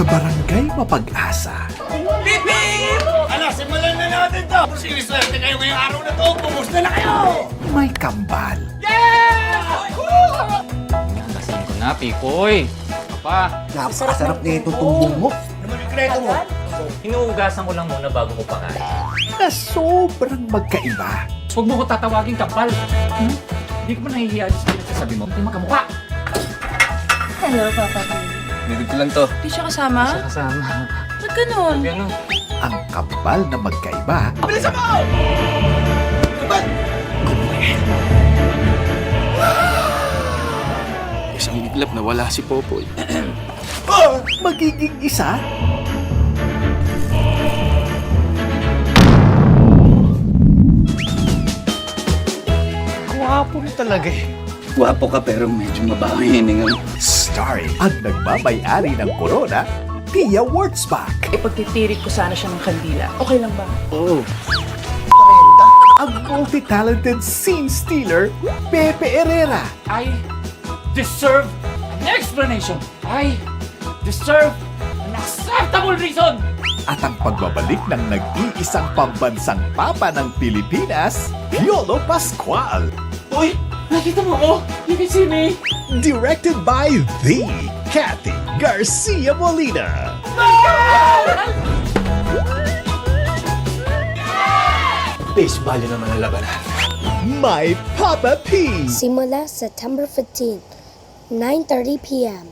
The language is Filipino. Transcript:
sa Barangay Mapag-asa. Pipip! Ala, simulan na natin to! Siniswerte kayo ngayong araw na to! Kumusta na kayo? May kambal. Lasing ko na, Pikoy. Papa, Napakasarap na itong tumbong mo. Ano man yung kreto mo? hinuhugasan ko lang muna bago ko pakain. Na sobrang magkaiba. Huwag mo ko tatawagin kapal. Hindi ko ba nahihiya sa pinagsasabi mo? Hindi makamukha. Hello, Papa P. Narinig ko lang to. Di siya kasama? Sa kasama. Ba't ganun? Ano? Ang kambal na magkaiba. Bilisan mo! Sabad! Isang iglap na wala si Popoy. Magiging isa. Gwapo mo talaga eh. Gwapo ka pero medyo mabaho yung hininga mo. Starring ang nagmamay-ari ng Corona, Pia Wurtzbach. Ipagtitirik ko sana siya ng kandila. Okay lang ba? Oo. Ang multi-talented scene stealer, Pepe Herrera. I deserve an explanation. I deserve an acceptable reason. At ang pagbabalik ng nag-iisang pambansang papa ng Pilipinas, Piolo Pascual. Uy! Nakita mo ako? You can see me. Directed by the Kathy Garcia Molina. Baseball yun naman ang labanan. My Papa P. Simula September 15, 9:30 p.m.